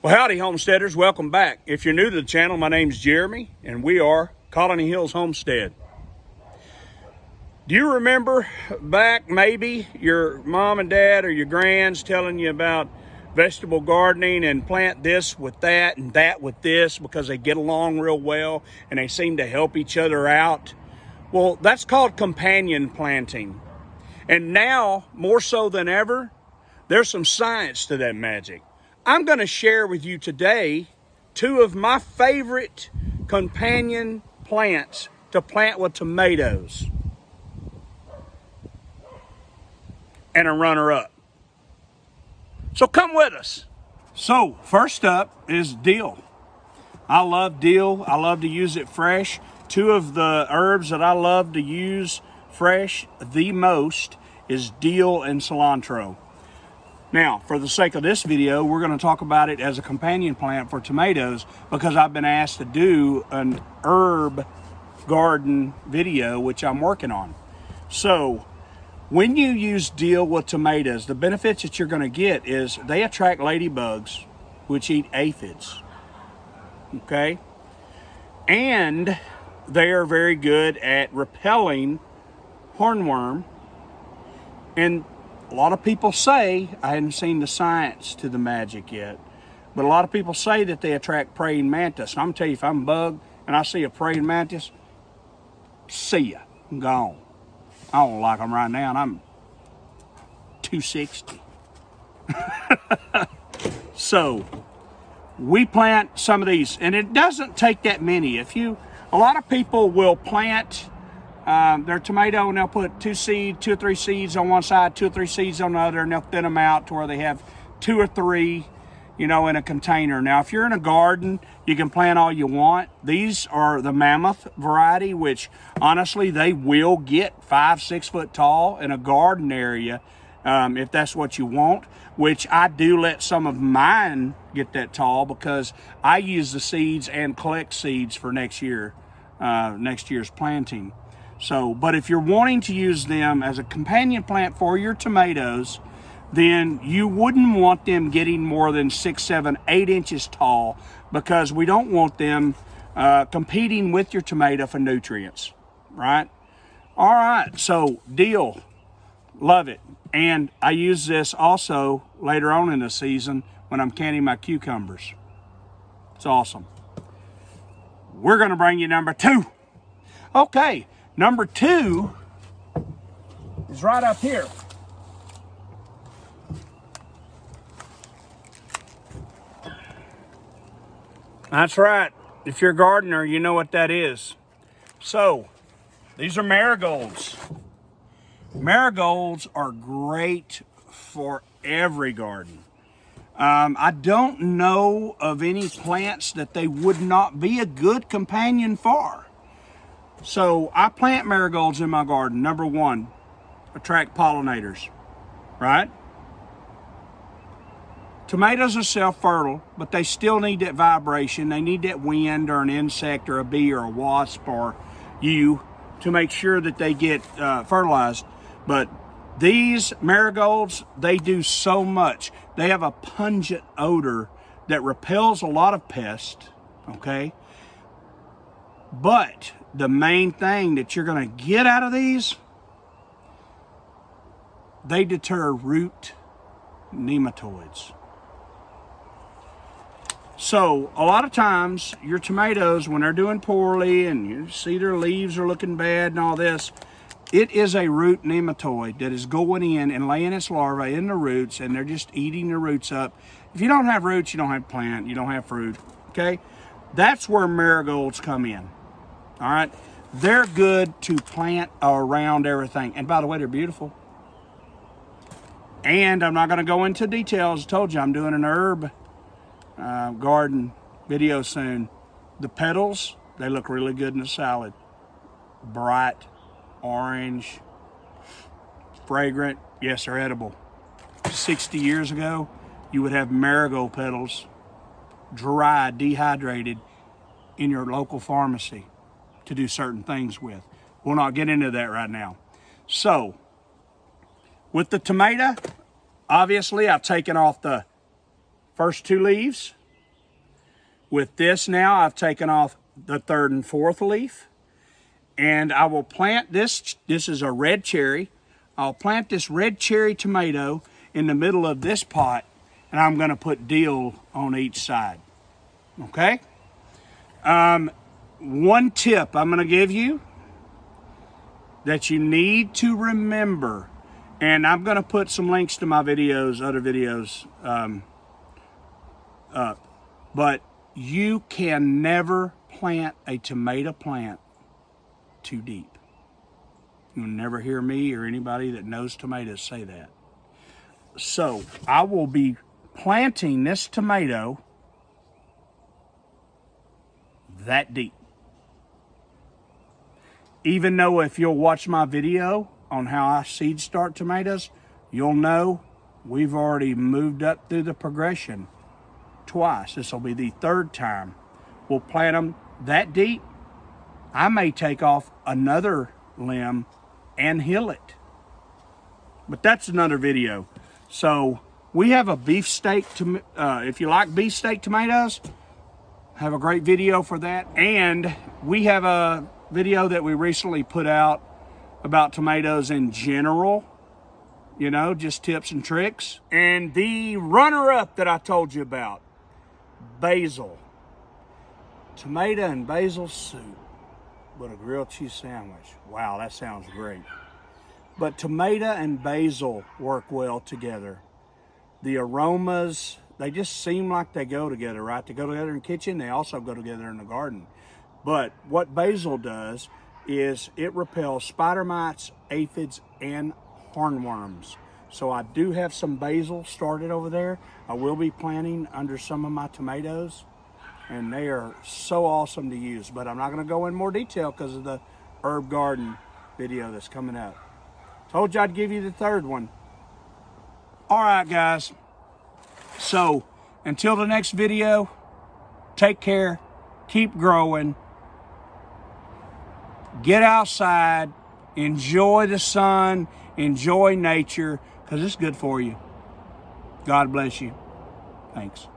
Well, howdy, homesteaders. Welcome back. If you're new to the channel, my name's Jeremy, and we are Colony Hills Homestead. Do you remember back, maybe, your mom and dad or your grands telling you about vegetable gardening and plant this with that and that with this because they get along real well and they seem to help each other out? Well, that's called companion planting. And now, more so than ever, there's some science to that magic. I'm going to share with you today two of my favorite companion plants to plant with tomatoes and a runner-up. So come with us. So first up is dill. I love dill. I love to use it fresh. Two of the herbs that I love to use fresh the most is dill and cilantro. Now, for the sake of this video, we're going to talk about it as a companion plant for tomatoes because I've been asked to do an herb garden video, which I'm working on. So, when you use dill with tomatoes, the benefits that you're going to get is they attract ladybugs, which eat aphids. Okay? And they are very good at repelling hornworm. And a lot of people say, I hadn't seen the science to the magic yet, but a lot of people say that they attract praying mantis. And I'm going to tell you, if I'm bugged and I see a praying mantis, see ya, I'm gone. I don't like them right now, and I'm 260. So, we plant some of these, and it doesn't take that many. A lot of people will plant their tomato and they'll put two or three seeds on one side, two or three seeds on the other, and they'll thin them out to where they have two or three, in a container. Now, if you're in a garden, you can plant all you want. These are the Mammoth variety, which honestly, they will get 5-6 foot tall in a garden area if that's what you want, which I do let some of mine get that tall because I use the seeds and collect seeds for next year's planting. So, but if you're wanting to use them as a companion plant for your tomatoes, then you wouldn't want them getting more than 6, 7, 8 inches tall because we don't want them competing with your tomato for nutrients, right? All right, so dill, love it. And I use this also later on in the season when I'm canning my cucumbers. It's awesome. We're gonna bring you number 2. Okay, number 2 is right up here. That's right. If you're a gardener, you know what that is. So, these are marigolds. Marigolds are great for every garden. I don't know of any plants that they would not be a good companion for. So, I plant marigolds in my garden. Number 1, attract pollinators, right? Tomatoes are self-fertile, but they still need that vibration. They need that wind or an insect or a bee or a wasp or you to make sure that they get fertilized. But these marigolds, they do so much. They have a pungent odor that repels a lot of pests, okay? But the main thing that you're going to get out of these, they deter root nematoids. So, a lot of times, your tomatoes, when they're doing poorly and you see their leaves are looking bad and all this, it is a root nematode that is going in and laying its larvae in the roots, and they're just eating the roots up. If you don't have roots, you don't have plant, you don't have fruit, okay? That's where marigolds come in, all right? They're good to plant around everything. And by the way, they're beautiful. And I'm not going to go into details. I told you I'm doing an herb garden video soon. The petals, they look really good in a salad. Bright, orange, fragrant. Yes, they're edible. 60 years ago, you would have marigold petals, dried, dehydrated, in your local pharmacy to do certain things with. We'll not get into that right now. So, with the tomato, obviously I've taken off the first 2 leaves, With this now, I've taken off the third and fourth leaf, and I will plant this. This is a red cherry. I'll plant this red cherry tomato in the middle of this pot, and I'm going to put dill on each side. Okay? One tip I'm going to give you that you need to remember, and I'm going to put some links to my videos, other videos up, but you can never plant a tomato plant too deep. You'll never hear me or anybody that knows tomatoes say that. So I will be planting this tomato that deep. Even though if you'll watch my video on how I seed start tomatoes, you'll know we've already moved up through the progression twice. This will be the third time. We'll plant them that deep. I may take off another limb and hill it. But that's another video. So we have a beefsteak, if you like beefsteak tomatoes, have a great video for that. And we have a video that we recently put out about tomatoes in general, you know, just tips and tricks. And the runner-up that I told you about, basil. Tomato and basil soup with a grilled cheese sandwich. Wow, that sounds great. But tomato and basil work well together. The aromas, they just seem like they go together, right? They go together in the kitchen, they also go together in the garden. But what basil does is it repels spider mites, aphids, and hornworms. So I do have some basil started over there. I will be planting under some of my tomatoes, and they are so awesome to use. But I'm not gonna go in more detail because of the herb garden video that's coming up. Told you I'd give you the third one. All right, guys. So until the next video, take care, keep growing, get outside, enjoy the sun, enjoy nature, because it's good for you. God bless you. Thanks.